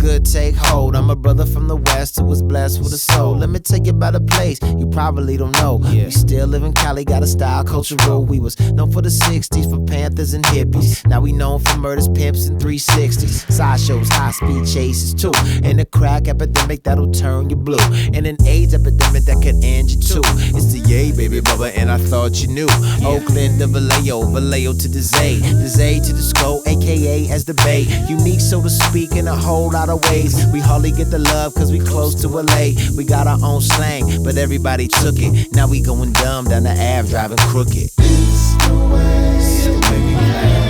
good take hold. I'm a brother from the West who was blessed with a soul. Let me tell you about a place you probably don't know. We still live in Cali, got a style cultural. We was known for the 60s, for Panthers and hippies. Now we known for murders, pimps, and 360s. Sideshows, high-speed chases too. And a crack epidemic that'll turn you blue. And an AIDS epidemic that could end you too. It's the yay, baby bubba, and I thought you knew. Oakland to Vallejo, Vallejo to the Zay to the Sco, aka as the Bay. Unique, so to speak, in a whole lot of ways. We hardly get the love cause we close to LA. We got our own slang, but everybody took it. Now we going dumb down the Ave, driving crooked. It's the way, so make me laugh.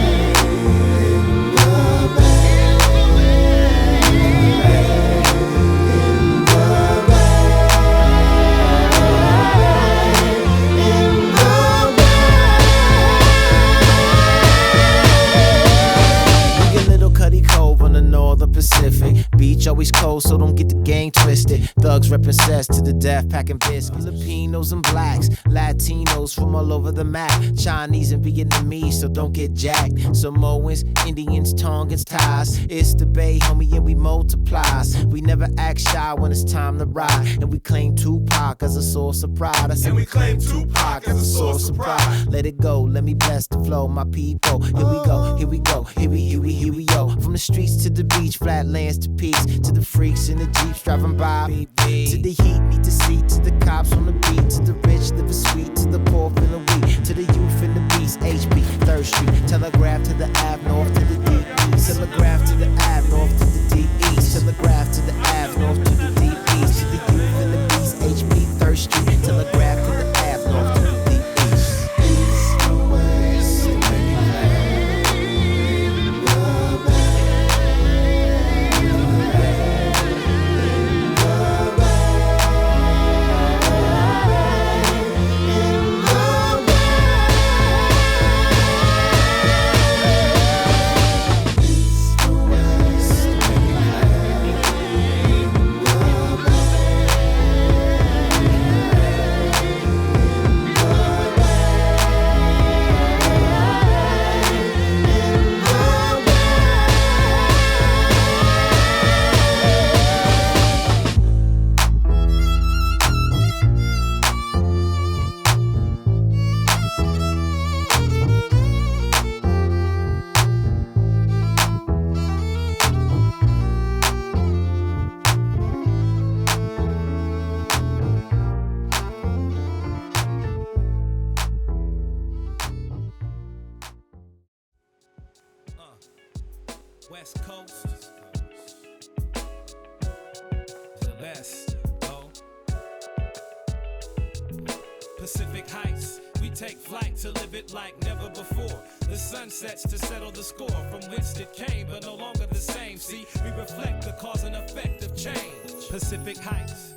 Pacific beach always cold, so don't get the gang twisted. Thugs reppin' cess to the death, packing biscuits. Filipinos and blacks, Latinos from all over the map. Chinese and Vietnamese, so don't get jacked. Samoans, Indians, Tongans, Thais. It's the Bay, homie, and we multiplies. We never act shy when it's time to ride. And we claim Tupac as a source of pride. I said we claim Tupac as a source of pride. Let it go, let me bless the flow, my people. Here we go, here we go, here we go. From the streets to the beach, flatlands to peaks, to the freaks in the Jeeps driving by, to the heat, need to see, to the cops on the beat, to the rich living sweet, to the poor feeling weak, to the youth in the beast, HB, 3rd Street, telegraph to the Ave, north to the D East, telegraph to the Ave, north to the D East, telegraph to the Ave, north to the D East, to the youth in the beast, HB, 3rd Street, telegraph to the Ave, north to the D East. West Coast, the best, oh. Pacific Heights, we take flight to live it like never before. The sun sets to settle the score from whence it came, but no longer the same. See, we reflect the cause and effect of change. Pacific Heights.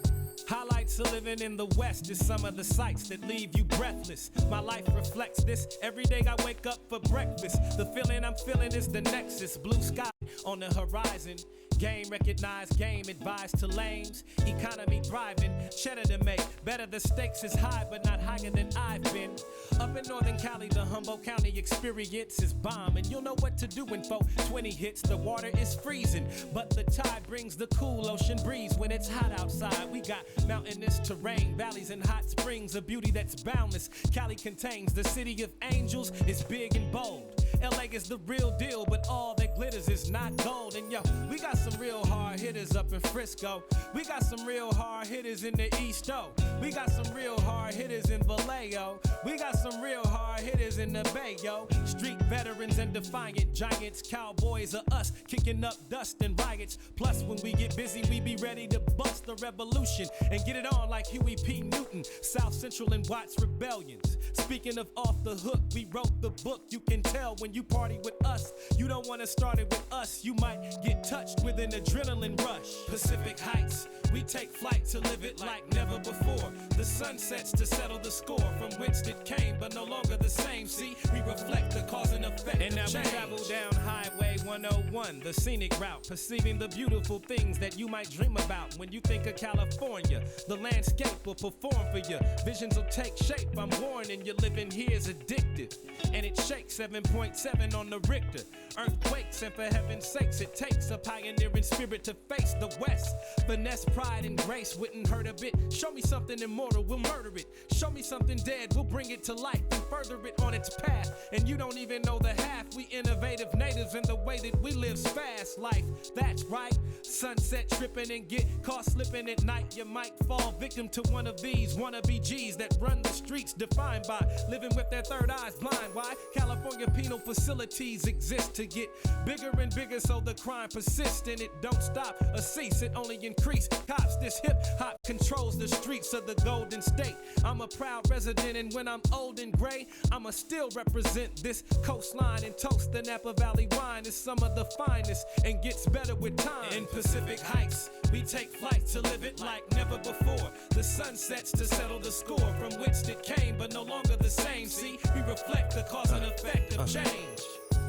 Highlights of living in the West is some of the sights that leave you breathless. My life reflects this. Every day I wake up for breakfast. The feeling I'm feeling is the nexus. Blue sky on the horizon. Game recognized, game advised to lames. Economy thriving, cheddar to make. Better the stakes is high, but not higher than I've been. Up in Northern Cali, the Humboldt County experience is bomb. And you'll know what to do when 420 hits. The water is freezing, but the tide brings the cool ocean breeze. When it's hot outside, we got mountainous terrain, valleys and hot springs, a beauty that's boundless. Cali contains the city of angels, it's big and bold. LA is the real deal, but all that glitters is not gold. And yo, we got some real hard hitters up in Frisco. We got some real hard hitters in the East, oh. We got some real hard hitters in Vallejo. We got some real hard hitters in the Bay, yo. Street veterans and defiant giants, cowboys are us, kicking up dust and riots. Plus, when we get busy, we be ready to bust the revolution and get it on like Huey P. Newton, South Central and Watts rebellions. Speaking of off the hook, we wrote the book. You can tell when you party with us. You don't want to start it with us. You might get touched with an adrenaline rush. Pacific Heights, we take flight to live it like never before. The sun sets to settle the score from whence it came, but no longer the same. See, we reflect the cause and effect. And now we travel down Highway 101 one, the scenic route, perceiving the beautiful things that you might dream about. When you think of California, the landscape will perform for you. Visions will take shape, I'm warning you, living here is addictive. And it shakes 7.7 on the Richter. Earthquakes, and for heaven's sakes, it takes a pioneering spirit to face the West. Finesse, pride, and grace wouldn't hurt a bit. Show me something immortal, we'll murder it. Show me something dead, we'll bring it to life and further it on its path. And you don't even know the half. We innovative natives in the way that we live's fast life. That's right. Sunset tripping and get caught slipping at night. You might fall victim to one of these wannabe G's that run the streets defined by living with their third eyes blind. Why? California penal facilities exist to get bigger and bigger, so the crime persists and it don't stop or cease. It only increase. Cops, this hip hop controls the streets of the Golden State. I'm a proud resident, and when I'm old and gray, I'ma still represent this coastline and toast the Napa Valley wine. Is some of the finest and gets better with time. In Pacific Heights, we take flight to live it like never before. The sun sets to settle the score from which it came, but no longer the same. See, we reflect the cause and effect of change.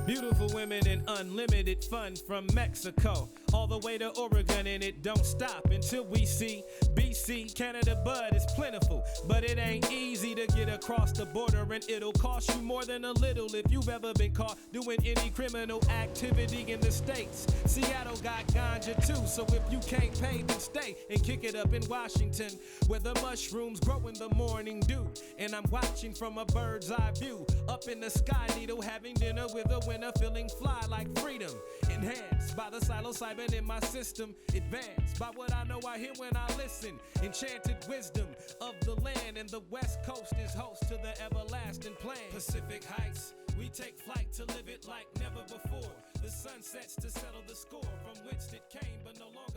Beautiful women and unlimited fun from Mexico all the way to Oregon, and it don't stop until we see BC. Canada bud is plentiful, but it ain't easy to get across the border, and it'll cost you more than a little if you've ever been caught doing any criminal activity in the States. Seattle got ganja too, so if you can't pay, then stay and kick it up in Washington, where the mushrooms grow in the morning dew. And I'm watching from a bird's eye view up in the sky needle, having dinner with a winner, feeling fly like freedom. Enhanced by the psilocybin in my system, advanced by what I know I hear when I listen. Enchanted wisdom of the land, and the West Coast is host to the everlasting plan. Pacific Heights, we take flight to live it like never before. The sun sets to settle the score from which it came, but no longer